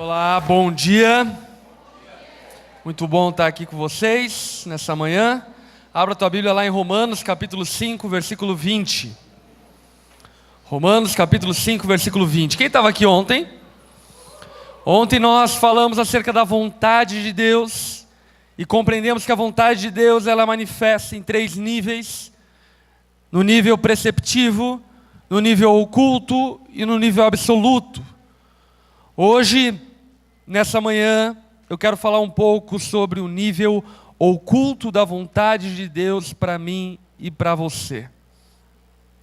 Olá, bom dia. Muito bom estar aqui com vocês nessa manhã. Abra tua Bíblia lá em Romanos, capítulo 5, versículo 20. Romanos, capítulo 5, versículo 20. Quem estava aqui ontem? Ontem nós falamos acerca da vontade de Deus e compreendemos que a vontade de Deus ela manifesta em três níveis: no nível preceptivo, no nível oculto e no nível absoluto. Hoje, nessa manhã, eu quero falar um pouco sobre o nível oculto da vontade de Deus para mim e para você.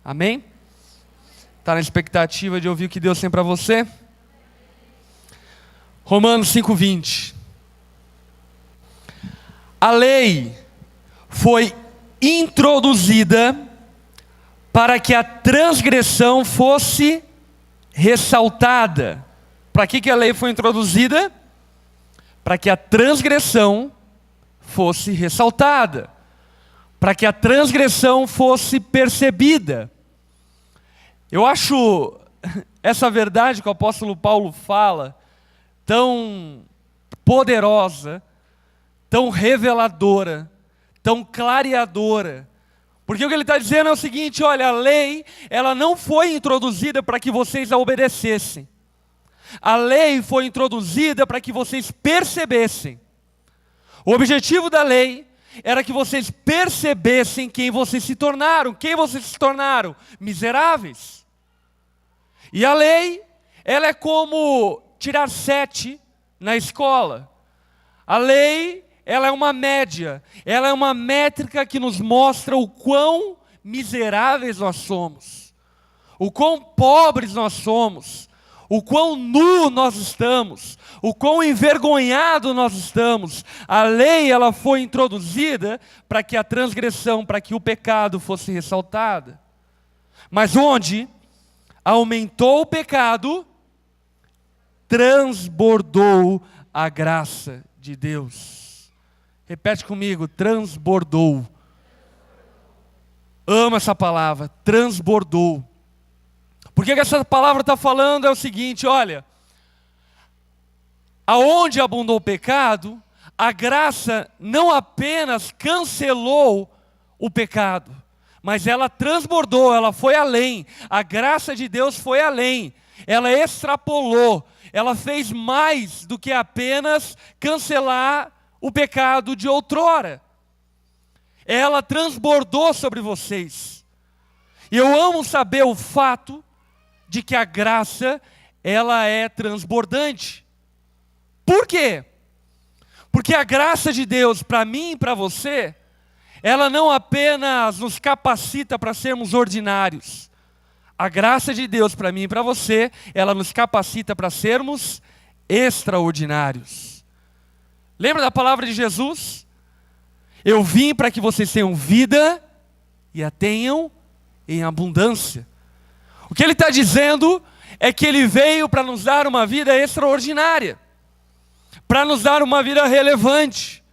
Amém? Está na expectativa de ouvir o que Deus tem para você? Romanos 5:20. A lei foi introduzida para que a transgressão fosse ressaltada. Para que a lei foi introduzida? Para que a transgressão fosse ressaltada. Para que a transgressão fosse percebida. Eu acho essa verdade que o apóstolo Paulo fala tão poderosa, tão reveladora, tão clareadora. Porque o que ele está dizendo é o seguinte: olha, a lei, ela não foi introduzida para que vocês a obedecessem. A lei foi introduzida para que vocês percebessem. O objetivo da lei era que vocês percebessem quem vocês se tornaram. Quem vocês se tornaram? Miseráveis. E a lei, ela é como tirar 7 na escola. A lei, ela é uma média. Ela é uma métrica que nos mostra o quão miseráveis nós somos. O quão pobres nós somos. O quão nu nós estamos, o quão envergonhado nós estamos. A lei ela foi introduzida para que a transgressão, para que o pecado fosse ressaltada. Mas onde aumentou o pecado, transbordou a graça de Deus. Repete comigo: transbordou. Amo essa palavra, transbordou. Porque que essa palavra está falando é o seguinte: olha, aonde abundou o pecado, a graça não apenas cancelou o pecado, mas ela transbordou, ela foi além. A graça de Deus foi além, ela extrapolou, ela fez mais do que apenas cancelar o pecado de outrora. Ela transbordou sobre vocês. E eu amo saber o fato de que a graça, ela é transbordante. Por quê? Porque a graça de Deus, para mim e para você, ela não apenas nos capacita para sermos ordinários. A graça de Deus, para mim e para você, ela nos capacita para sermos extraordinários. Lembra da palavra de Jesus? Eu vim para que vocês tenham vida e a tenham em abundância. O que ele está dizendo é que ele veio para nos dar uma vida extraordinária, para nos dar uma vida relevante,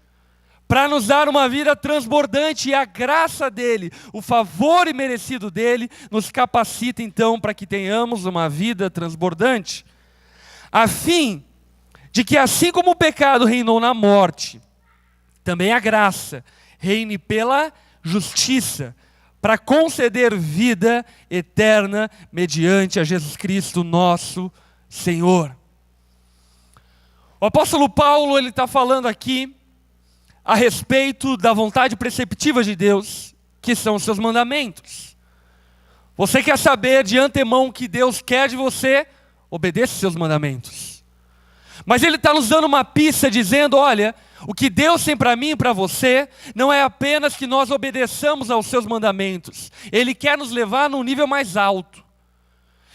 para nos dar uma vida transbordante, e a graça dele, o favor imerecido dele, nos capacita então para que tenhamos uma vida transbordante, a fim de que assim como o pecado reinou na morte, também a graça reine pela justiça, para conceder vida eterna mediante a Jesus Cristo, nosso Senhor. O apóstolo Paulo, ele está falando aqui a respeito da vontade preceptiva de Deus, que são os seus mandamentos. Você quer saber de antemão o que Deus quer de você? Obedeça os seus mandamentos. Mas ele está nos dando uma pista dizendo: olha, o que Deus tem para mim e para você, não é apenas que nós obedeçamos aos seus mandamentos. Ele quer nos levar num nível mais alto.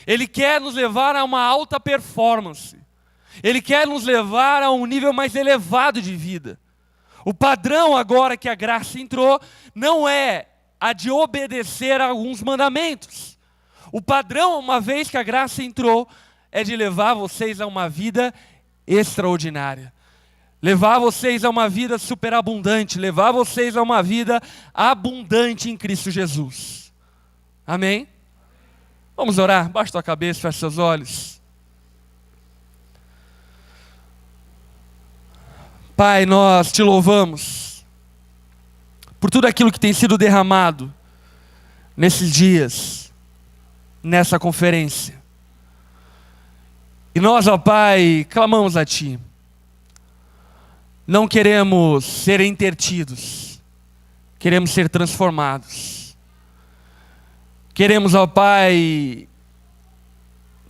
Ele quer nos levar a uma alta performance. Ele quer nos levar a um nível mais elevado de vida. O padrão agora que a graça entrou, não é a de obedecer a alguns mandamentos. O padrão, uma vez que a graça entrou, é de levar vocês a uma vida extraordinária. Levar vocês a uma vida superabundante, levar vocês a uma vida abundante em Cristo Jesus. Amém? Vamos orar, baixa tua cabeça, fecha seus olhos. Pai, nós te louvamos por tudo aquilo que tem sido derramado nesses dias, nessa conferência. E nós, ó Pai, clamamos a Ti. Não queremos ser entretidos, queremos ser transformados. Queremos, ó Pai,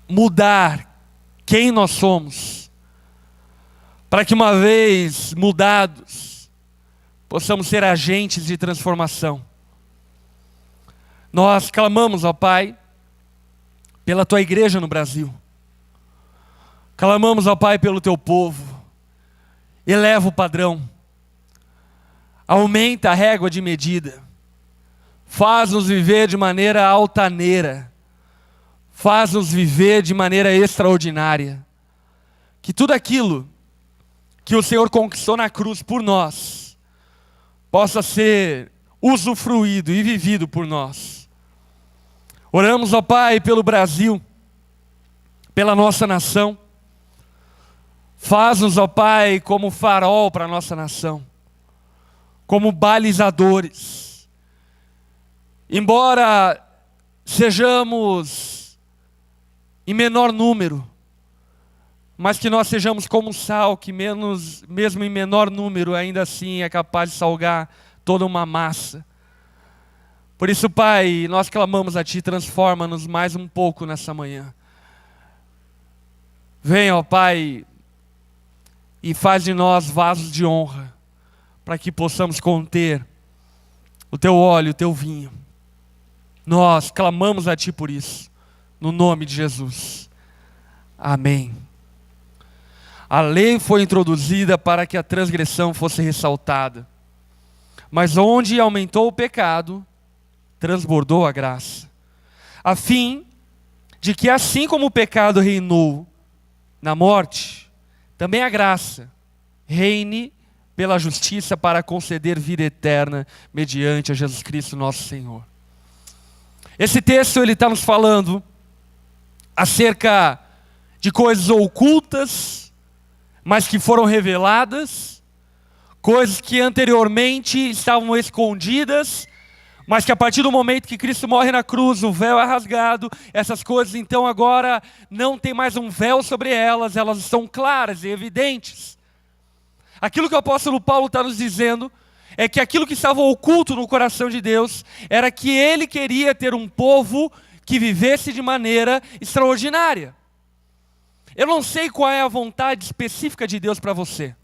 mudar quem nós somos, para que uma vez mudados, possamos ser agentes de transformação. Nós clamamos, ó Pai, pela Tua igreja no Brasil. Clamamos, ó Pai, pelo Teu povo. Eleva o padrão. Aumenta a régua de medida. Faz-nos viver de maneira altaneira. Faz-nos viver de maneira extraordinária. Que tudo aquilo que o Senhor conquistou na cruz por nós possa ser usufruído e vivido por nós. Oramos, ó Pai, pelo Brasil, pela nossa nação. Faz-nos, ó Pai, como farol para a nossa nação, como balizadores. Embora sejamos em menor número, mas que nós sejamos como sal, que mesmo em menor número, ainda assim é capaz de salgar toda uma massa. Por isso, Pai, nós clamamos a Ti, transforma-nos mais um pouco nessa manhã. Venha, ó Pai, e faz de nós vasos de honra, para que possamos conter o Teu óleo, o Teu vinho. Nós clamamos a Ti por isso, no nome de Jesus. Amém. A lei foi introduzida para que a transgressão fosse ressaltada, mas onde aumentou o pecado, transbordou a graça, a fim de que assim como o pecado reinou na morte, também a graça reine pela justiça para conceder vida eterna mediante a Jesus Cristo nosso Senhor. Esse texto ele está nos falando acerca de coisas ocultas, mas que foram reveladas, coisas que anteriormente estavam escondidas, mas que a partir do momento que Cristo morre na cruz, o véu é rasgado, essas coisas então agora não tem mais um véu sobre elas, elas estão claras e evidentes. Aquilo que o apóstolo Paulo está nos dizendo é que aquilo que estava oculto no coração de Deus era que Ele queria ter um povo que vivesse de maneira extraordinária. Eu não sei qual é a vontade específica de Deus para você.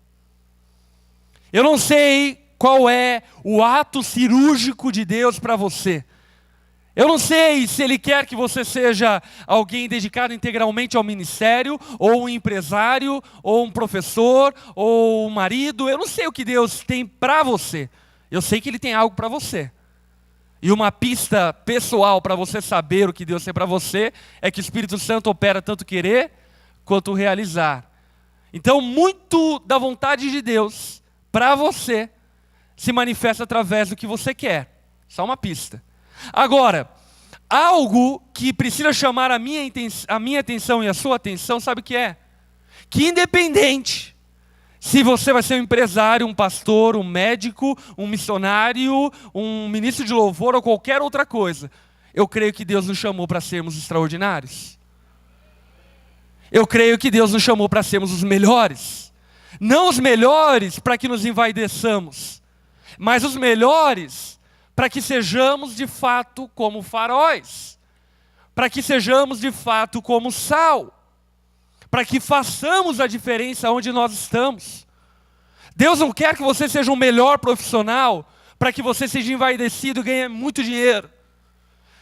Eu não sei qual é o ato cirúrgico de Deus para você. Eu não sei se Ele quer que você seja alguém dedicado integralmente ao ministério, ou um empresário, ou um professor, ou um marido. Eu não sei o que Deus tem para você. Eu sei que Ele tem algo para você. E uma pista pessoal para você saber o que Deus tem para você é que o Espírito Santo opera tanto querer quanto realizar. Então, muito da vontade de Deus para você se manifesta através do que você quer. Só uma pista. Agora, algo que precisa chamar a minha atenção e a sua atenção, sabe o que é? Que independente se você vai ser um empresário, um pastor, um médico, um missionário, um ministro de louvor ou qualquer outra coisa, eu creio que Deus nos chamou para sermos extraordinários. Eu creio que Deus nos chamou para sermos os melhores. Não os melhores para que nos envaideçamos, mas os melhores para que sejamos de fato como faróis, para que sejamos de fato como sal, para que façamos a diferença onde nós estamos. Deus não quer que você seja um melhor profissional para que você seja envaidecido e ganhe muito dinheiro.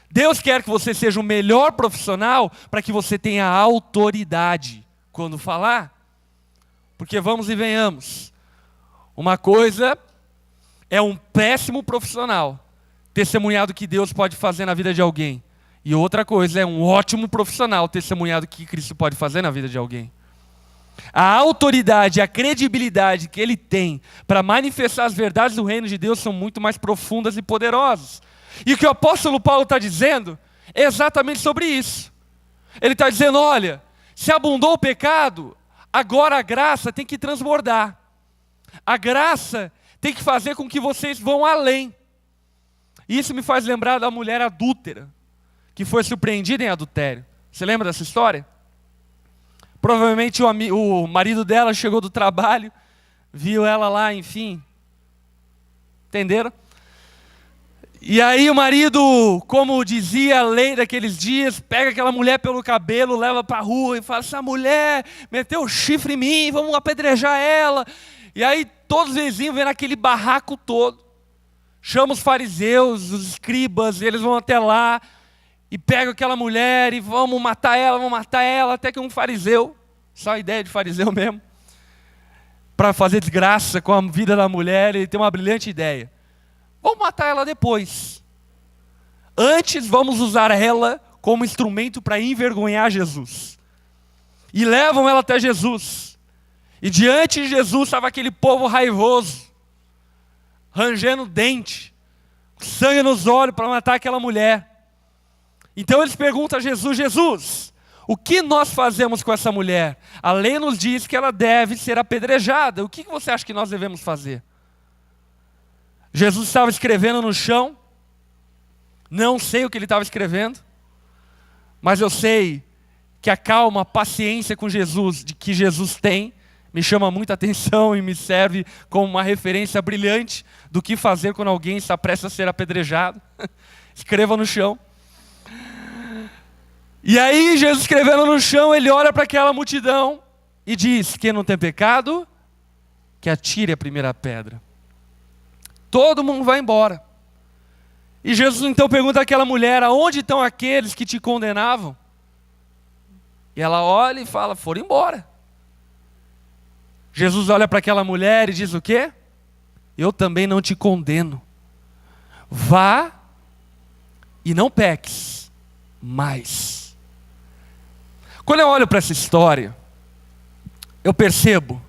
Deus quer que você seja o melhor profissional para que você tenha autoridade quando falar. Porque vamos e venhamos, uma coisa é um péssimo profissional testemunhar do que Deus pode fazer na vida de alguém, e outra coisa é um ótimo profissional testemunhar do que Cristo pode fazer na vida de alguém. A autoridade, a credibilidade que ele tem para manifestar as verdades do reino de Deus são muito mais profundas e poderosas. E o que o apóstolo Paulo está dizendo é exatamente sobre isso. Ele está dizendo, olha, se abundou o pecado, agora a graça tem que transbordar. A graça tem que fazer com que vocês vão além. Isso me faz lembrar da mulher adúltera, que foi surpreendida em adultério. Você lembra dessa história? Provavelmente o marido dela chegou do trabalho, viu ela lá, enfim. Entenderam? E aí o marido, como dizia a lei daqueles dias, pega aquela mulher pelo cabelo, leva para a rua e fala: essa mulher meteu o chifre em mim, vamos apedrejar ela. E aí todos os vizinhos vendo aquele barraco todo. Chama os fariseus, os escribas, eles vão até lá e pegam aquela mulher e vamos matar ela, até que um fariseu, só a ideia de fariseu mesmo, para fazer desgraça com a vida da mulher, ele tem uma brilhante ideia. Vamos matar ela depois. Antes vamos usar ela como instrumento para envergonhar Jesus. E levam ela até Jesus. E diante de Jesus estava aquele povo raivoso, rangendo o dente, sangue nos olhos para matar aquela mulher. Então eles perguntam a Jesus: Jesus, o que nós fazemos com essa mulher? A lei nos diz que ela deve ser apedrejada. O que você acha que nós devemos fazer? Jesus estava escrevendo no chão. Não sei o que ele estava escrevendo, mas eu sei que a calma, a paciência com Jesus, que Jesus tem, me chama muita atenção e me serve como uma referência brilhante do que fazer quando alguém está prestes a ser apedrejado. Escreva no chão. E aí, Jesus escrevendo no chão, ele olha para aquela multidão e diz: quem não tem pecado, que atire a primeira pedra. Todo mundo vai embora. E Jesus então pergunta àquela mulher: aonde estão aqueles que te condenavam? E ela olha e fala: foram embora. Jesus olha para aquela mulher e diz o quê? Eu também não te condeno. Vá e não peques mais. Quando eu olho para essa história, eu percebo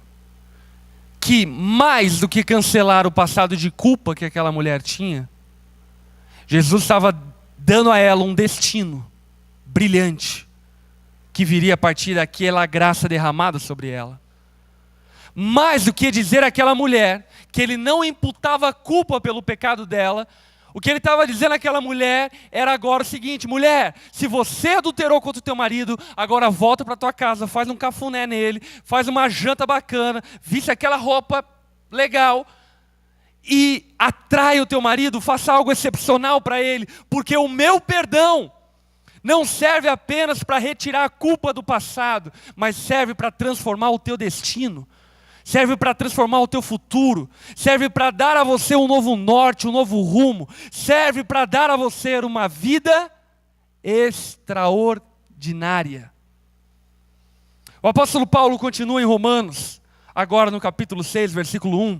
que mais do que cancelar o passado de culpa que aquela mulher tinha, Jesus estava dando a ela um destino brilhante, que viria a partir daquela graça derramada sobre ela. Mais do que dizer àquela mulher que ele não imputava culpa pelo pecado dela, o que ele estava dizendo àquela mulher era agora o seguinte: mulher, se você adulterou contra o teu marido, agora volta para tua casa, faz um cafuné nele, faz uma janta bacana, viste aquela roupa legal e atrai o teu marido, faça algo excepcional para ele, porque o meu perdão não serve apenas para retirar a culpa do passado, mas serve para transformar o teu destino. Serve para transformar o teu futuro, serve para dar a você um novo norte, um novo rumo, serve para dar a você uma vida extraordinária. O apóstolo Paulo continua em Romanos, agora no capítulo 6, versículo 1,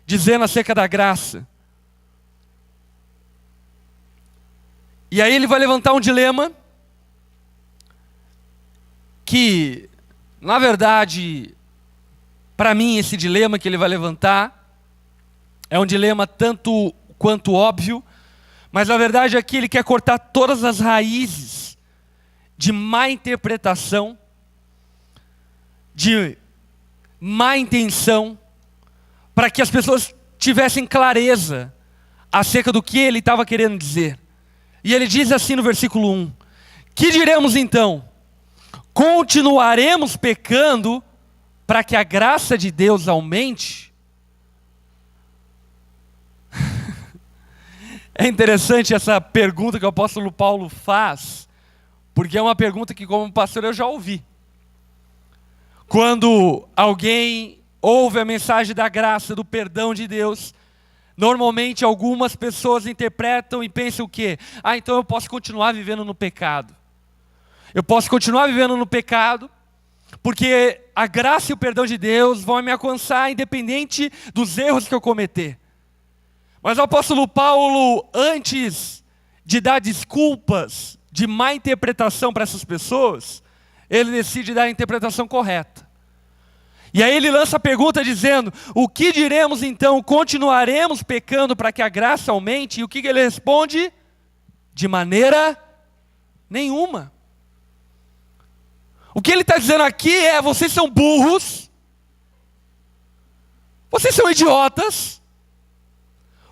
dizendo acerca da graça. E aí ele vai levantar um dilema que, na verdade, para mim, esse dilema que ele vai levantar é um dilema tanto quanto óbvio, mas na verdade aqui ele quer cortar todas as raízes de má interpretação, de má intenção, para que as pessoas tivessem clareza acerca do que ele estava querendo dizer. E ele diz assim no versículo 1: que diremos então? Continuaremos pecando para que a graça de Deus aumente? É interessante essa pergunta que o apóstolo Paulo faz, porque é uma pergunta que, como pastor, eu já ouvi. Quando alguém ouve a mensagem da graça, do perdão de Deus, normalmente algumas pessoas interpretam e pensam o quê? Então eu posso continuar vivendo no pecado. Eu posso continuar vivendo no pecado, porque a graça e o perdão de Deus vão me alcançar independente dos erros que eu cometer. Mas o apóstolo Paulo, antes de dar desculpas de má interpretação para essas pessoas, ele decide dar a interpretação correta. E aí ele lança a pergunta dizendo: o que diremos então? Continuaremos pecando para que a graça aumente? E o que ele responde? De maneira nenhuma. O que ele está dizendo aqui é: vocês são burros, Vocês são idiotas,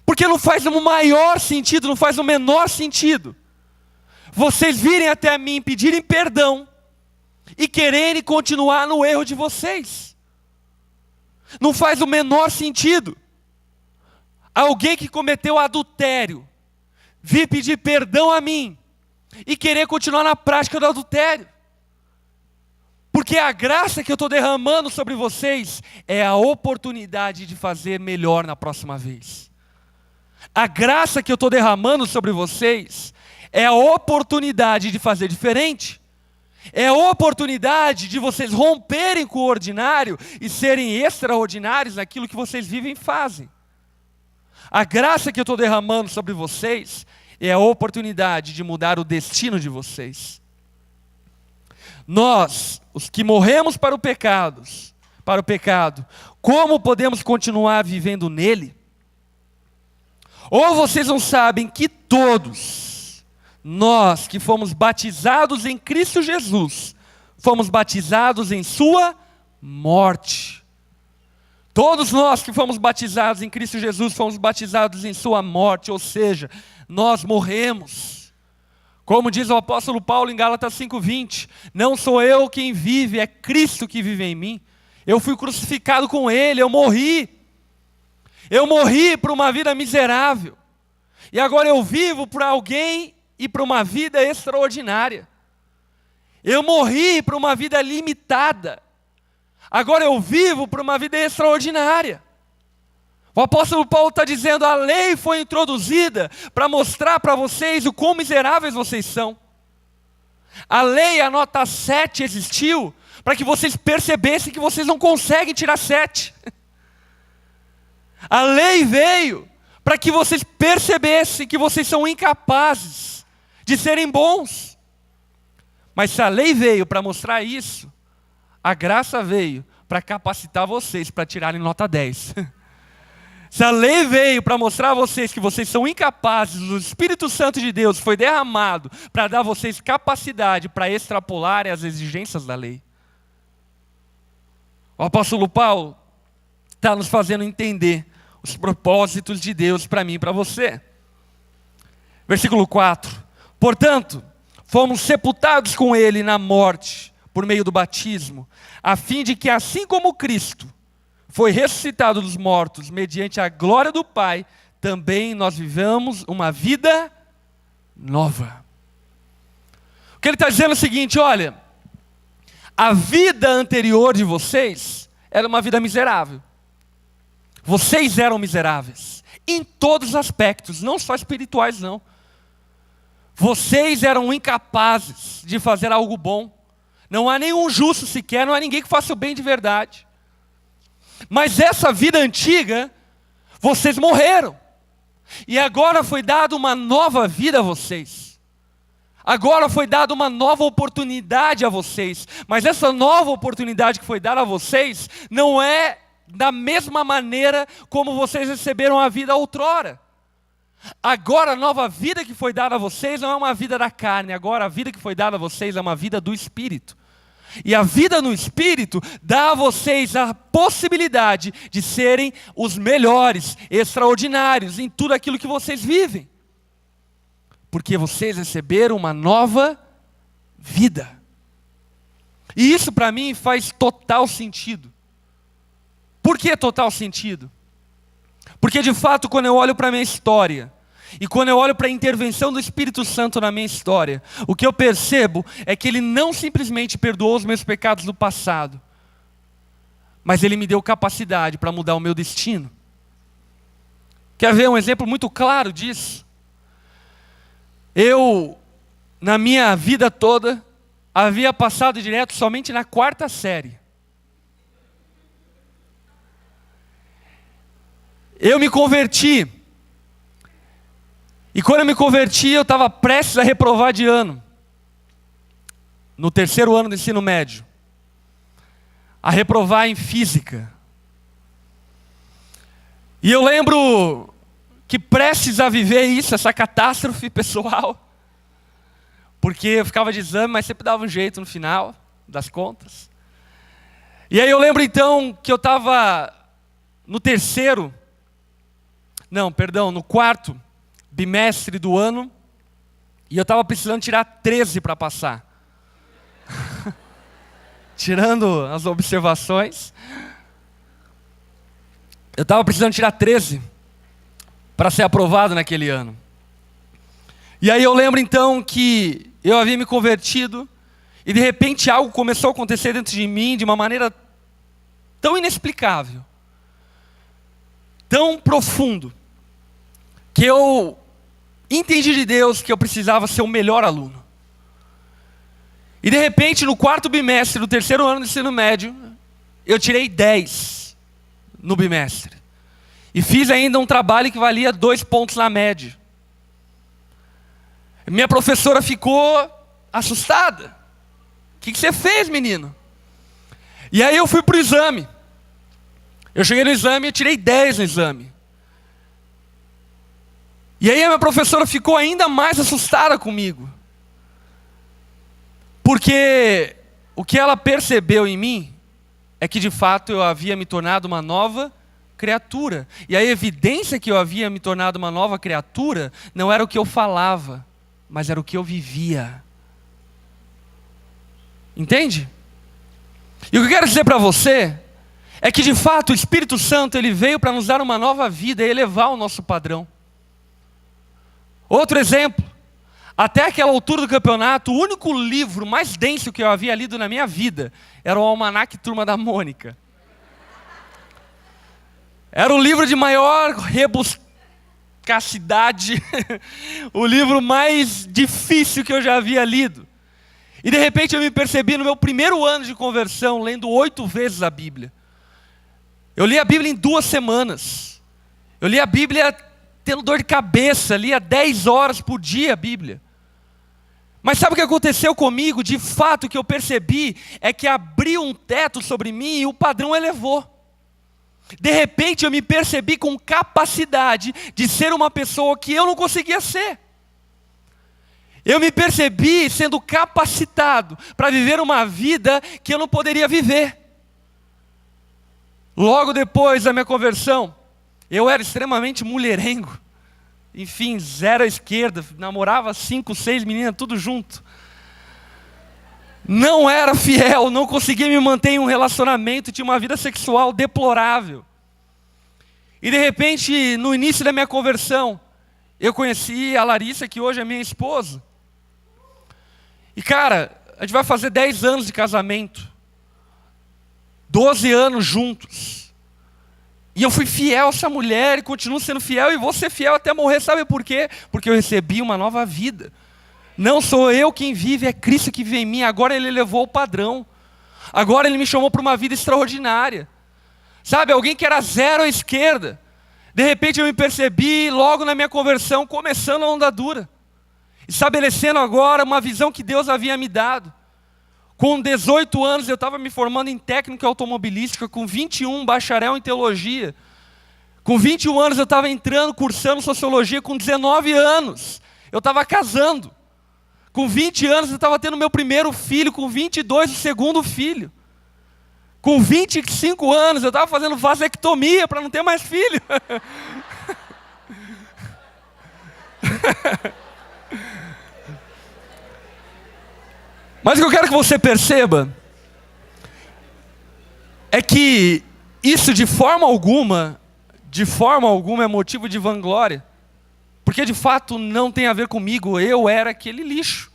porque não faz o maior sentido, não faz o menor sentido vocês virem até mim, pedirem perdão e quererem continuar no erro de vocês. Não faz o menor sentido alguém que cometeu adultério vir pedir perdão a mim e querer continuar na prática do adultério. Porque a graça que eu estou derramando sobre vocês é a oportunidade de fazer melhor na próxima vez. A graça que eu estou derramando sobre vocês é a oportunidade de fazer diferente. É a oportunidade de vocês romperem com o ordinário e serem extraordinários naquilo que vocês vivem e fazem. A graça que eu estou derramando sobre vocês é a oportunidade de mudar o destino de vocês. Nós, os que morremos para o pecado, como podemos continuar vivendo nele? Ou vocês não sabem que todos nós que fomos batizados em Cristo Jesus, fomos batizados em sua morte. Todos nós que fomos batizados em Cristo Jesus, fomos batizados em sua morte, ou seja, nós morremos. Como diz o apóstolo Paulo em Gálatas 5:20, não sou eu quem vive, é Cristo que vive em mim. Eu fui crucificado com Ele, eu morri. Eu morri para uma vida miserável. E agora eu vivo para alguém e para uma vida extraordinária. Eu morri para uma vida limitada. Agora eu vivo para uma vida extraordinária. O apóstolo Paulo está dizendo, a lei foi introduzida para mostrar para vocês o quão miseráveis vocês são. A lei, a nota 7 existiu para que vocês percebessem que vocês não conseguem tirar 7. A lei veio para que vocês percebessem que vocês são incapazes de serem bons. Mas se a lei veio para mostrar isso, a graça veio para capacitar vocês para tirarem nota 10. Se a lei veio para mostrar a vocês que vocês são incapazes, o Espírito Santo de Deus foi derramado para dar a vocês capacidade para extrapolarem as exigências da lei. O apóstolo Paulo está nos fazendo entender os propósitos de Deus para mim e para você. Versículo 4. Portanto, fomos sepultados com Ele na morte, por meio do batismo, a fim de que assim como Cristo foi ressuscitado dos mortos, mediante a glória do Pai, também nós vivamos uma vida nova. O que ele está dizendo é o seguinte, olha, a vida anterior de vocês era uma vida miserável. Vocês eram miseráveis, em todos os aspectos, não só espirituais não. Vocês eram incapazes de fazer algo bom. Não há nenhum justo sequer, não há ninguém que faça o bem de verdade. Mas essa vida antiga, vocês morreram. E agora foi dada uma nova vida a vocês. Agora foi dada uma nova oportunidade a vocês. Mas essa nova oportunidade que foi dada a vocês, não é da mesma maneira como vocês receberam a vida outrora. Agora a nova vida que foi dada a vocês não é uma vida da carne. Agora a vida que foi dada a vocês é uma vida do Espírito. E a vida no Espírito dá a vocês a possibilidade de serem os melhores, extraordinários em tudo aquilo que vocês vivem. Porque vocês receberam uma nova vida. E isso para mim faz total sentido. Por que total sentido? Porque de fato quando eu olho para a minha história, e quando eu olho para a intervenção do Espírito Santo na minha história, o que eu percebo é que Ele não simplesmente perdoou os meus pecados do passado, mas Ele me deu capacidade para mudar o meu destino. Quer ver um exemplo muito claro disso? Eu, na minha vida toda, havia passado direto somente na 4ª série. Eu me converti. E quando eu me converti, eu estava prestes a reprovar de ano. No 3º ano do ensino médio. A reprovar em física. E eu lembro que prestes a viver isso, essa catástrofe pessoal. Porque eu ficava de exame, mas sempre dava um jeito no final das contas. E aí eu lembro então que eu estava no quarto bimestre do ano, e eu estava precisando tirar 13 para passar. Tirando as observações, eu estava precisando tirar 13 para ser aprovado naquele ano. E aí eu lembro então que eu havia me convertido, e de repente algo começou a acontecer dentro de mim de uma maneira tão inexplicável, tão profundo, que eu entendi de Deus que eu precisava ser o melhor aluno. E de repente, no quarto bimestre do terceiro ano do ensino médio, eu tirei 10 no bimestre. E fiz ainda um trabalho que valia 2 pontos na média. Minha professora ficou assustada. O que você fez, menino? E aí eu fui para o exame. Eu cheguei no exame e tirei 10 no exame. E aí a minha professora ficou ainda mais assustada comigo. Porque o que ela percebeu em mim é que de fato eu havia me tornado uma nova criatura. E a evidência que eu havia me tornado uma nova criatura não era o que eu falava, mas era o que eu vivia. Entende? E o que eu quero dizer para você é que de fato o Espírito Santo ele veio para nos dar uma nova vida e elevar o nosso padrão. Outro exemplo, até aquela altura do campeonato, o único livro mais denso que eu havia lido na minha vida era o Almanaque Turma da Mônica. Era o livro de maior rebuscacidade, o livro mais difícil que eu já havia lido. E de repente eu me percebi no meu primeiro ano de conversão, lendo 8 vezes a Bíblia. Eu li a Bíblia em 2 semanas. Eu li a Bíblia tendo dor de cabeça, lia 10 horas por dia a Bíblia. Mas sabe o que aconteceu comigo? De fato, o que eu percebi é que abriu um teto sobre mim e o padrão elevou. De repente eu me percebi com capacidade de ser uma pessoa que eu não conseguia ser. Eu me percebi sendo capacitado para viver uma vida que eu não poderia viver. Logo depois da minha conversão, eu era extremamente mulherengo. Enfim, zero à esquerda, namorava 5, 6 meninas, tudo junto. Não era fiel, não conseguia me manter em um relacionamento, tinha uma vida sexual deplorável. E de repente, no início da minha conversão, eu conheci a Larissa, que hoje é minha esposa. E cara, a gente vai fazer 10 anos de casamento. 12 anos juntos. E eu fui fiel a essa mulher e continuo sendo fiel e vou ser fiel até morrer. Sabe por quê? Porque eu recebi uma nova vida. Não sou eu quem vive, é Cristo que vive em mim. Agora Ele elevou o padrão. Agora Ele me chamou para uma vida extraordinária. Sabe, alguém que era zero à esquerda. De repente eu me percebi logo na minha conversão, começando a onda dura. Estabelecendo agora uma visão que Deus havia me dado. Com 18 anos eu estava me formando em técnica automobilística, com 21 bacharel em teologia. Com 21 anos eu estava entrando, cursando sociologia, com 19 anos eu estava casando. Com 20 anos eu estava tendo meu primeiro filho, com 22 o segundo filho. Com 25 anos eu estava fazendo vasectomia para não ter mais filho. Mas o que eu quero que você perceba é que isso de forma alguma é motivo de vanglória. Porque de fato não tem a ver comigo, eu era aquele lixo.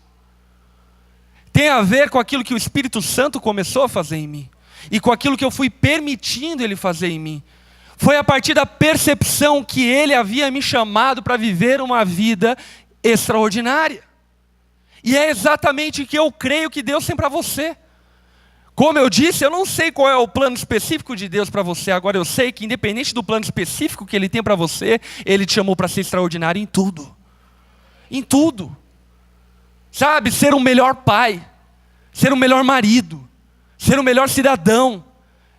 Tem a ver com aquilo que o Espírito Santo começou a fazer em mim. E com aquilo que eu fui permitindo Ele fazer em mim. Foi a partir da percepção que Ele havia me chamado para viver uma vida extraordinária. E é exatamente o que eu creio que Deus tem para você. Como eu disse, eu não sei qual é o plano específico de Deus para você. Agora eu sei que independente do plano específico que Ele tem para você, Ele te chamou para ser extraordinário em tudo. Em tudo. Sabe, ser o melhor pai, ser o melhor marido, ser o melhor cidadão,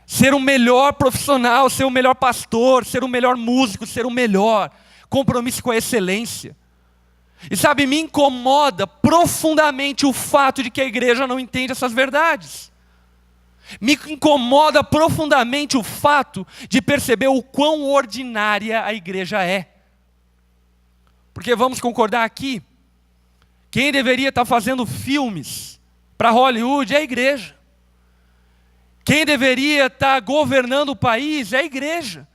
ser o melhor profissional, ser o melhor pastor, ser o melhor músico, ser o melhor. Compromisso com a excelência. E sabe, me incomoda profundamente o fato de que a igreja não entende essas verdades. Me incomoda profundamente o fato de perceber o quão ordinária a igreja é. Porque vamos concordar aqui, quem deveria estar fazendo filmes para Hollywood é a igreja. Quem deveria estar governando o país é a igreja.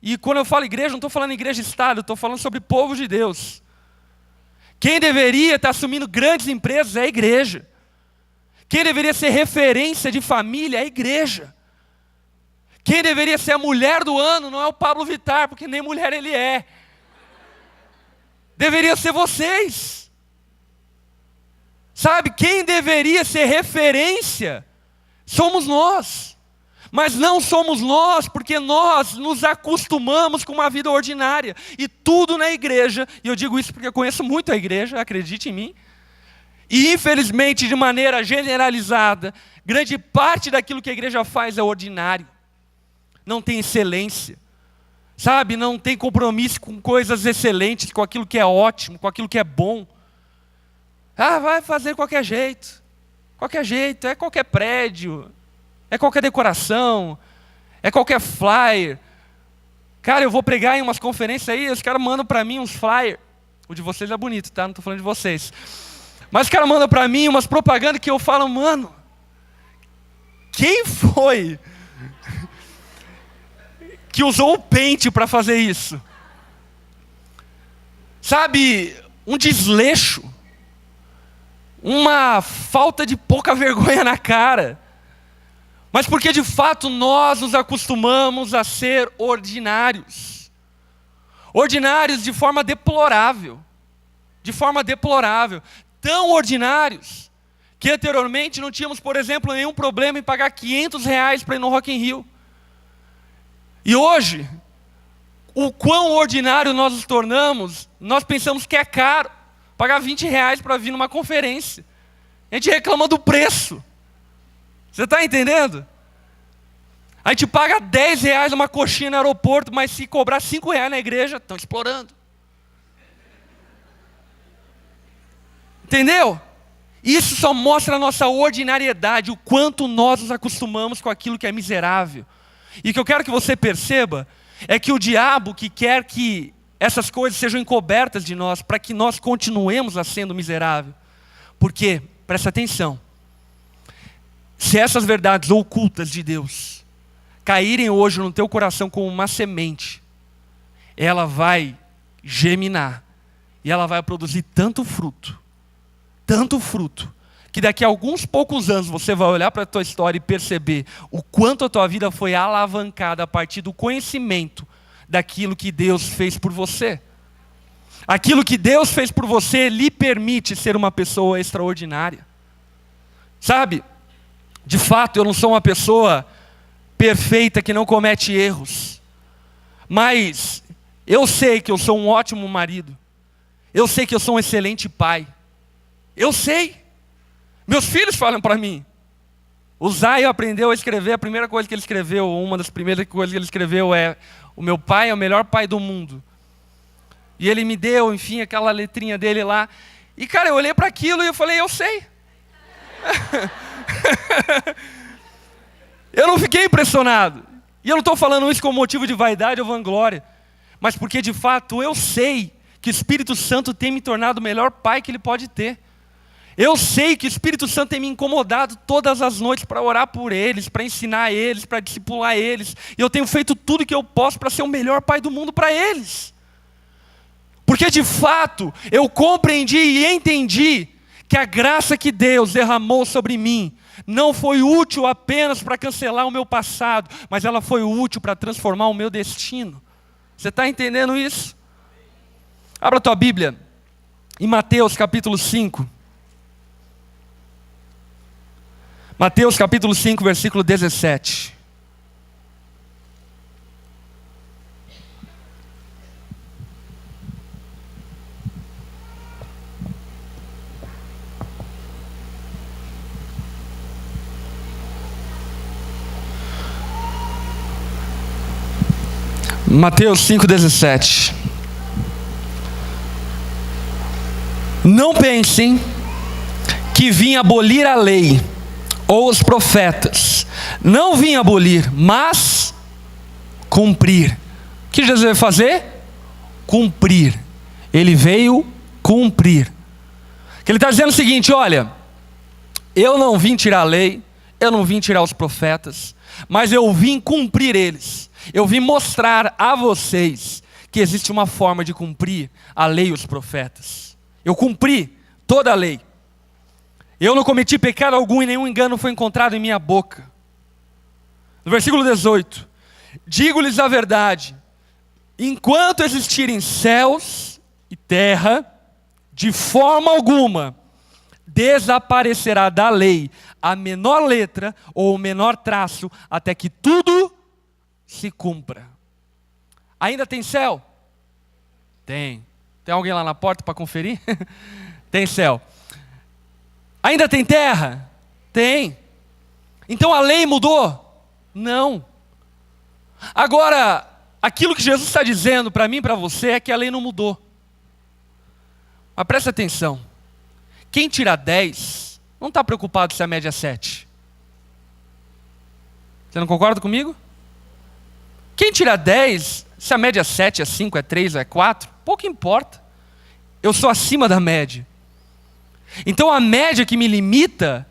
E quando eu falo igreja, não estou falando igreja-estado, estou falando sobre povo de Deus. Quem deveria estar assumindo grandes empresas é a igreja. Quem deveria ser referência de família é a igreja. Quem deveria ser a mulher do ano não é o Pablo Vittar, porque nem mulher ele é. Deveria ser vocês. Sabe, quem deveria ser referência somos nós. Mas não somos nós, porque nós nos acostumamos com uma vida ordinária. E tudo na igreja, e eu digo isso porque eu conheço muito a igreja, acredite em mim. E infelizmente, de maneira generalizada, grande parte daquilo que a igreja faz é ordinário. Não tem excelência. Sabe, não tem compromisso com coisas excelentes, com aquilo que é ótimo, com aquilo que é bom. Ah, vai fazer de qualquer jeito. Qualquer jeito, é qualquer prédio, é qualquer decoração, é qualquer flyer. Cara, eu vou pregar em umas conferências aí, os caras mandam para mim uns flyers. O de vocês é bonito, tá? Não estou falando de vocês. Mas os caras mandam para mim umas propagandas que eu falo, mano, quem foi que usou o pente para fazer isso? Sabe, um desleixo, uma falta de pouca vergonha na cara. Mas porque de fato nós nos acostumamos a ser ordinários. Ordinários de forma deplorável. De forma deplorável. Tão ordinários que anteriormente não tínhamos, por exemplo, nenhum problema em pagar R$500 para ir no Rock in Rio. E hoje, o quão ordinário nós nos tornamos, nós pensamos que é caro pagar R$20 para vir numa conferência. A gente reclama do preço. Você está entendendo? A gente paga R$10 uma coxinha no aeroporto, mas se cobrar R$5 na igreja, estão explorando. Entendeu? Isso só mostra a nossa ordinariedade, o quanto nós nos acostumamos com aquilo que é miserável. E o que eu quero que você perceba é que o diabo que quer que essas coisas sejam encobertas de nós, para que nós continuemos a sendo miserável. Porque, presta atenção, se essas verdades ocultas de Deus caírem hoje no teu coração como uma semente, ela vai germinar e ela vai produzir tanto fruto, que daqui a alguns poucos anos você vai olhar para a tua história e perceber o quanto a tua vida foi alavancada a partir do conhecimento daquilo que Deus fez por você. Aquilo que Deus fez por você lhe permite ser uma pessoa extraordinária. Sabe, de fato eu não sou uma pessoa perfeita que não comete erros. Mas eu sei que eu sou um ótimo marido. Eu sei que eu sou um excelente pai. Eu sei. Meus filhos falam para mim. O Zaio aprendeu a escrever, a primeira coisa que ele escreveu, uma das primeiras coisas que ele escreveu é: o meu pai é o melhor pai do mundo. E ele me deu, enfim, aquela letrinha dele lá. E cara, eu olhei para aquilo e eu falei, eu sei. Eu não fiquei impressionado. E eu não estou falando isso como motivo de vaidade ou vanglória. Mas porque de fato eu sei que o Espírito Santo tem me tornado o melhor pai que ele pode ter. Eu sei que o Espírito Santo tem me incomodado todas as noites para orar por eles, para ensinar eles, para discipular eles. E eu tenho feito tudo que eu posso para ser o melhor pai do mundo para eles. Porque de fato eu compreendi e entendi que a graça que Deus derramou sobre mim não foi útil apenas para cancelar o meu passado, mas ela foi útil para transformar o meu destino. Você está entendendo isso? Abra a tua Bíblia em Mateus capítulo 5. Mateus capítulo 5, versículo 17. Mateus 5,17. Não pensem que vim abolir a lei ou os profetas. Não vim abolir, mas cumprir. O que Jesus veio fazer? Cumprir. Ele veio cumprir. Que ele está dizendo o seguinte: olha, eu não vim tirar a lei, eu não vim tirar os profetas, mas eu vim cumprir eles. Eu vim mostrar a vocês que existe uma forma de cumprir a lei e os profetas. Eu cumpri toda a lei. Eu não cometi pecado algum e nenhum engano foi encontrado em minha boca. No versículo 18: digo-lhes a verdade, enquanto existirem céus e terra, de forma alguma desaparecerá da lei a menor letra ou o menor traço, até que tudo se cumpra. Ainda tem céu? Tem. Tem alguém lá na porta para conferir? Tem céu. Ainda tem terra? Tem. Então a lei mudou? Não. Agora, aquilo que Jesus está dizendo para mim e para você é que a lei não mudou. Mas presta atenção. Quem tira 10 não está preocupado se a média é 7. Você não concorda comigo? Quem tira 10, se a média é 7, é 5, é 3, é 4, pouco importa. Eu sou acima da média. Então a média que me limita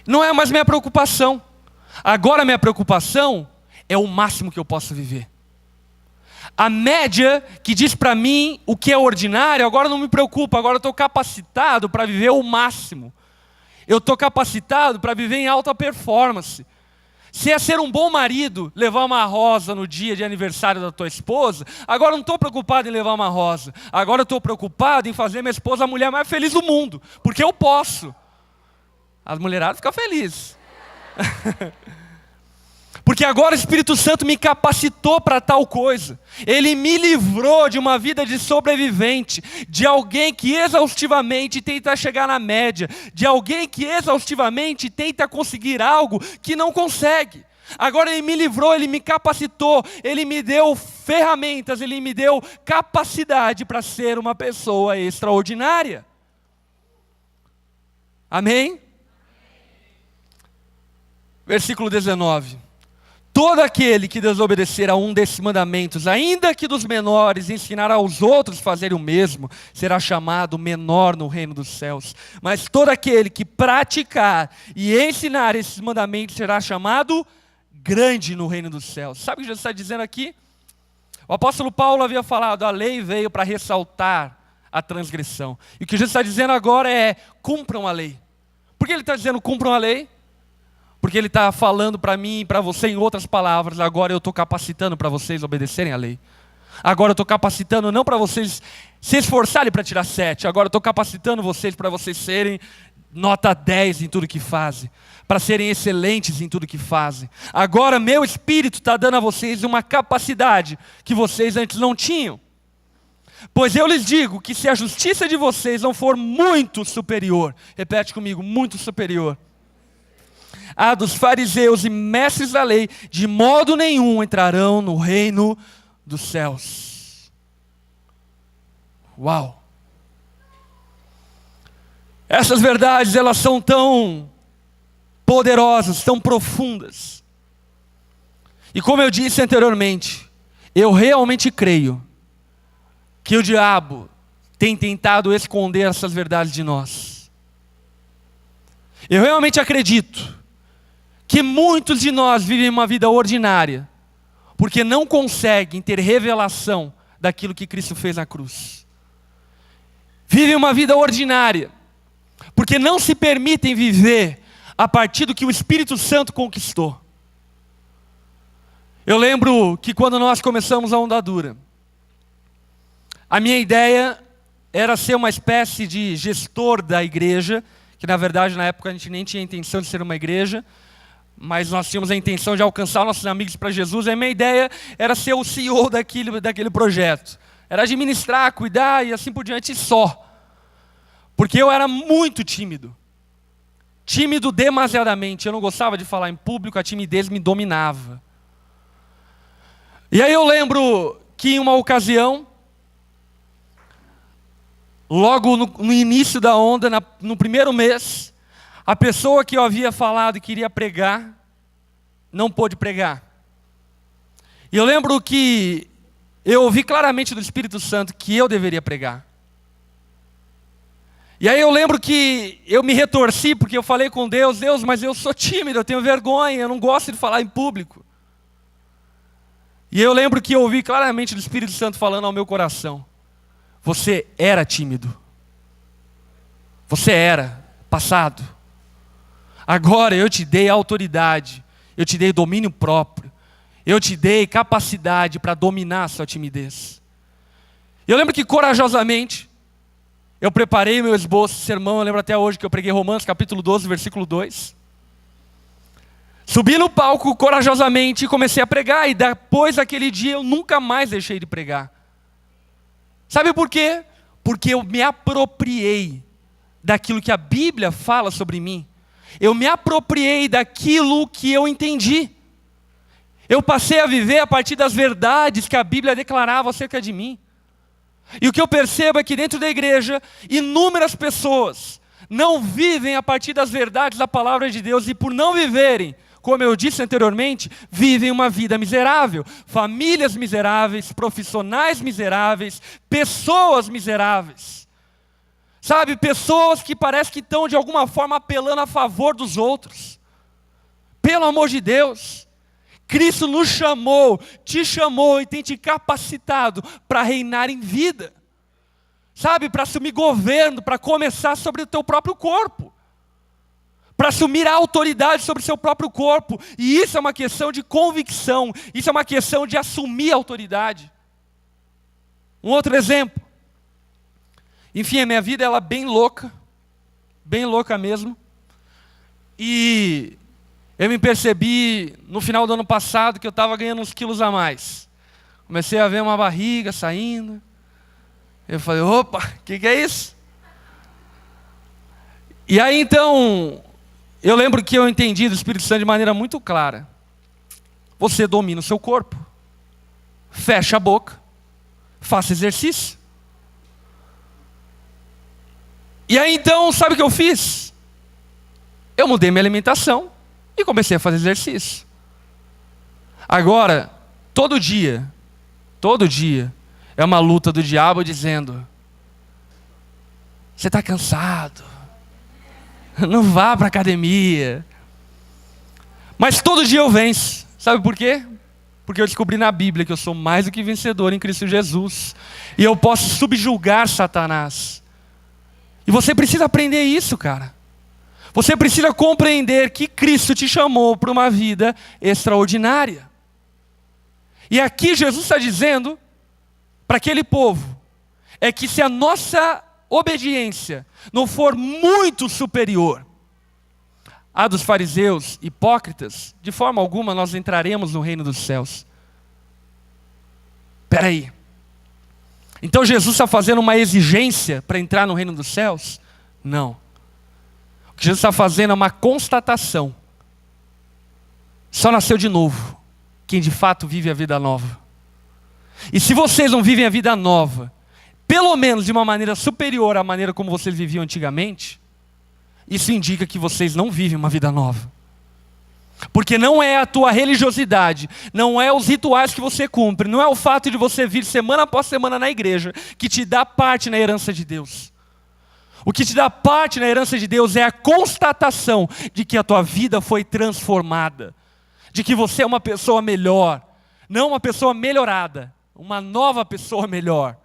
não é mais minha preocupação. Agora a minha preocupação é o máximo que eu posso viver. A média que diz para mim o que é ordinário, agora não me preocupa, agora eu estou capacitado para viver o máximo. Eu estou capacitado para viver em alta performance. Se é ser um bom marido, levar uma rosa no dia de aniversário da tua esposa, agora eu não estou preocupado em levar uma rosa. Agora eu estou preocupado em fazer minha esposa a mulher mais feliz do mundo, porque eu posso. As mulheradas ficam felizes. Porque agora o Espírito Santo me capacitou para tal coisa. Ele me livrou de uma vida de sobrevivente, de alguém que exaustivamente tenta chegar na média, de alguém que exaustivamente tenta conseguir algo que não consegue. Agora Ele me livrou, Ele me capacitou, Ele me deu ferramentas, Ele me deu capacidade para ser uma pessoa extraordinária. Amém? Versículo 19. Todo aquele que desobedecer a um desses mandamentos, ainda que dos menores, ensinar aos outros a fazerem o mesmo, será chamado menor no reino dos céus. Mas todo aquele que praticar e ensinar esses mandamentos será chamado grande no reino dos céus. Sabe o que Jesus está dizendo aqui? O apóstolo Paulo havia falado, a lei veio para ressaltar a transgressão. E o que Jesus está dizendo agora é, cumpram a lei. Por que ele está dizendo cumpram a lei? Porque Ele está falando para mim e para você em outras palavras, agora eu estou capacitando para vocês obedecerem à lei. Agora eu estou capacitando não para vocês se esforçarem para tirar 7, agora eu estou capacitando vocês para vocês serem nota 10 em tudo que fazem, para serem excelentes em tudo que fazem. Agora meu Espírito está dando a vocês uma capacidade que vocês antes não tinham. Pois eu lhes digo que se a justiça de vocês não for muito superior, repete comigo, muito superior, a dos fariseus e mestres da lei, de modo nenhum entrarão no reino dos céus. Uau! Essas verdades, elas são tão poderosas, tão profundas. E como eu disse anteriormente, eu realmente creio que o diabo tem tentado esconder essas verdades de nós. Eu realmente acredito que muitos de nós vivem uma vida ordinária, porque não conseguem ter revelação daquilo que Cristo fez na cruz. Vivem uma vida ordinária, porque não se permitem viver a partir do que o Espírito Santo conquistou. Eu lembro que quando nós começamos a Onda Dura, a minha ideia era ser uma espécie de gestor da igreja, que na verdade na época a gente nem tinha intenção de ser uma igreja, mas nós tínhamos a intenção de alcançar nossos amigos para Jesus, e a minha ideia era ser o CEO daquele projeto. Era administrar, cuidar e assim por diante só. Porque eu era muito tímido. Tímido demasiadamente. Eu não gostava de falar em público, a timidez me dominava. E aí eu lembro que em uma ocasião, logo no início da Onda, no primeiro mês, a pessoa que eu havia falado e queria pregar, não pôde pregar. E eu lembro que eu ouvi claramente do Espírito Santo que eu deveria pregar. E aí eu lembro que eu me retorci, porque eu falei com Deus, Deus, mas eu sou tímido, eu tenho vergonha, eu não gosto de falar em público. E eu lembro que eu ouvi claramente do Espírito Santo falando ao meu coração, você era tímido. Você era, passado. Agora eu te dei autoridade, eu te dei domínio próprio, eu te dei capacidade para dominar a sua timidez. Eu lembro que corajosamente, eu preparei meu esboço de sermão, eu lembro até hoje que eu preguei Romanos capítulo 12, versículo 2. Subi no palco corajosamente e comecei a pregar, e depois daquele dia eu nunca mais deixei de pregar. Sabe por quê? Porque eu me apropriei daquilo que a Bíblia fala sobre mim. Eu me apropriei daquilo que eu entendi. Eu passei a viver a partir das verdades que a Bíblia declarava acerca de mim. E o que eu percebo é que dentro da igreja, inúmeras pessoas não vivem a partir das verdades da palavra de Deus, e por não viverem, como eu disse anteriormente, vivem uma vida miserável. Famílias miseráveis, profissionais miseráveis, pessoas miseráveis. Sabe, pessoas que parece que estão de alguma forma apelando a favor dos outros. Pelo amor de Deus, Cristo nos chamou, te chamou e tem te capacitado para reinar em vida. Sabe, para assumir governo, para começar sobre o teu próprio corpo. Para assumir a autoridade sobre o seu próprio corpo. E isso é uma questão de convicção, isso é uma questão de assumir a autoridade. Um outro exemplo. Enfim, a minha vida ela é bem louca mesmo. E eu me percebi no final do ano passado que eu estava ganhando uns quilos a mais. Comecei a ver uma barriga saindo. Eu falei, opa, o que é isso? E aí então, eu lembro que eu entendi do Espírito Santo de maneira muito clara. Você domina o seu corpo. Fecha a boca. Faça exercício. E aí então, sabe o que eu fiz? Eu mudei minha alimentação e comecei a fazer exercício. Agora, todo dia, é uma luta do diabo dizendo, você está cansado, não vá para a academia. Mas todo dia eu venço. Sabe por quê? Porque eu descobri na Bíblia que eu sou mais do que vencedor em Cristo Jesus. E eu posso subjugar Satanás. E você precisa aprender isso, cara. Você precisa compreender que Cristo te chamou para uma vida extraordinária. E aqui Jesus está dizendo para aquele povo, é que se a nossa obediência não for muito superior à dos fariseus hipócritas, de forma alguma nós entraremos no reino dos céus. Espera aí. Então Jesus está fazendo uma exigência para entrar no reino dos céus? Não. O que Jesus está fazendo é uma constatação. Só nasceu de novo quem de fato vive a vida nova. E se vocês não vivem a vida nova, pelo menos de uma maneira superior à maneira como vocês viviam antigamente, isso indica que vocês não vivem uma vida nova. Porque não é a tua religiosidade, não é os rituais que você cumpre, não é o fato de você vir semana após semana na igreja que te dá parte na herança de Deus. O que te dá parte na herança de Deus é a constatação de que a tua vida foi transformada, de que você é uma pessoa melhor, não uma pessoa melhorada, uma nova pessoa melhor.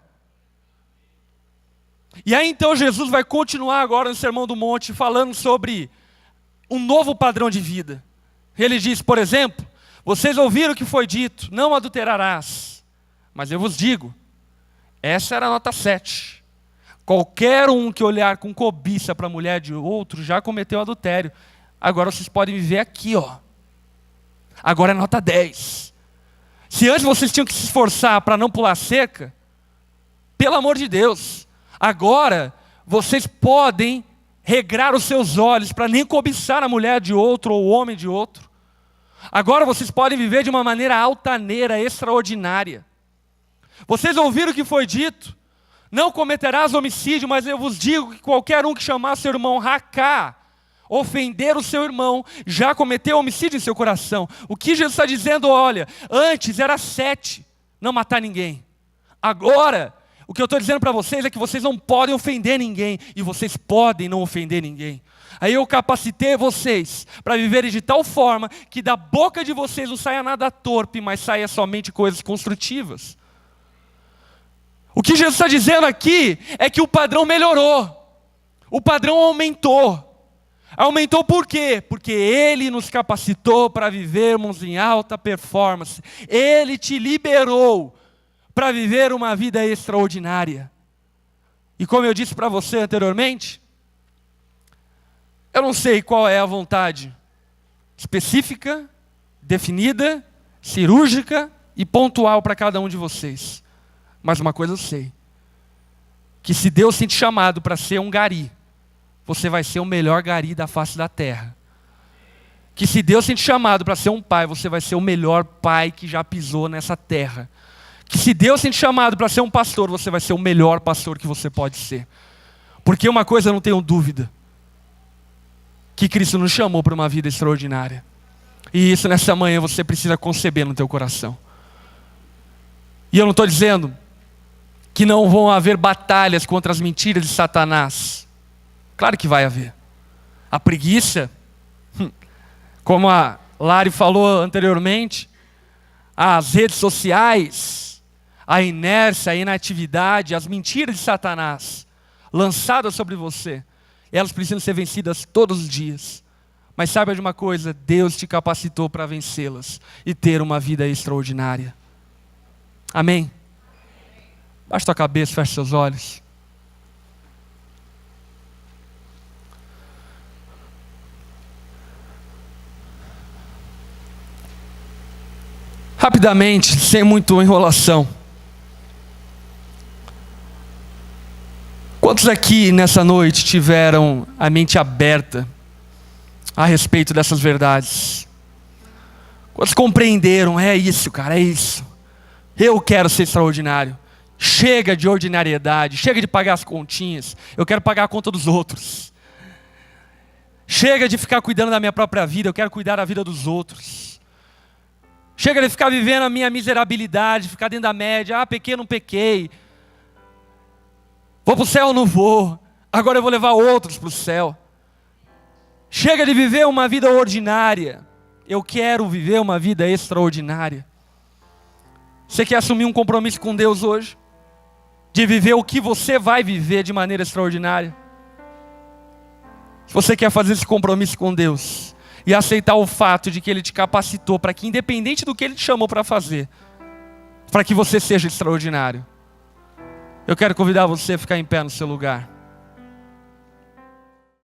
E aí então Jesus vai continuar agora no Sermão do Monte falando sobre um novo padrão de vida. Ele diz, por exemplo, vocês ouviram o que foi dito, não adulterarás. Mas eu vos digo, essa era a nota 7. Qualquer um que olhar com cobiça para a mulher de outro já cometeu adultério. Agora vocês podem viver aqui, ó. Agora é nota 10. Se antes vocês tinham que se esforçar para não pular cerca, pelo amor de Deus, agora vocês podem regrar os seus olhos para nem cobiçar a mulher de outro ou o homem de outro. Agora vocês podem viver de uma maneira altaneira, extraordinária. Vocês ouviram o que foi dito? Não cometerás homicídio, mas eu vos digo que qualquer um que chamar seu irmão Racá, ofender o seu irmão, já cometeu homicídio em seu coração. O que Jesus está dizendo, olha, antes era 7, não matar ninguém. Agora, o que eu estou dizendo para vocês é que vocês não podem ofender ninguém, e vocês podem não ofender ninguém. Aí eu capacitei vocês para viverem de tal forma que da boca de vocês não saia nada torpe, mas saia somente coisas construtivas. O que Jesus está dizendo aqui é que o padrão melhorou, o padrão aumentou. Aumentou por quê? Porque Ele nos capacitou para vivermos em alta performance. Ele te liberou para viver uma vida extraordinária. E como eu disse para você anteriormente, eu não sei qual é a vontade específica, definida, cirúrgica e pontual para cada um de vocês. Mas uma coisa eu sei, que se Deus tem te chamado para ser um gari, você vai ser o melhor gari da face da terra. Que se Deus tem te chamado para ser um pai, você vai ser o melhor pai que já pisou nessa terra. Que se Deus tem te chamado para ser um pastor, você vai ser o melhor pastor que você pode ser. Porque uma coisa eu não tenho dúvida, que Cristo nos chamou para uma vida extraordinária. E isso nessa manhã você precisa conceber no teu coração. E eu não estou dizendo que não vão haver batalhas contra as mentiras de Satanás. Claro que vai haver. A preguiça, como a Lari falou anteriormente, as redes sociais, a inércia, a inatividade, as mentiras de Satanás lançadas sobre você, elas precisam ser vencidas todos os dias. Mas saiba de uma coisa, Deus te capacitou para vencê-las e ter uma vida extraordinária. Amém? Baixa tua cabeça, feche seus olhos. Rapidamente, sem muita enrolação. Quantos aqui nessa noite tiveram a mente aberta a respeito dessas verdades? Quantos compreenderam? É isso, cara, é isso. Eu quero ser extraordinário. Chega de ordinariedade, chega de pagar as continhas. Eu quero pagar a conta dos outros. Chega de ficar cuidando da minha própria vida, eu quero cuidar da vida dos outros. Chega de ficar vivendo a minha miserabilidade, ficar dentro da média. Ah, pequei, não pequei. Vou para o céu ou não vou? Agora eu vou levar outros para o céu. Chega de viver uma vida ordinária. Eu quero viver uma vida extraordinária. Você quer assumir um compromisso com Deus hoje? De viver o que você vai viver de maneira extraordinária? Se você quer fazer esse compromisso com Deus e aceitar o fato de que Ele te capacitou para que, independente do que Ele te chamou para fazer, para que você seja extraordinário, eu quero convidar você a ficar em pé no seu lugar.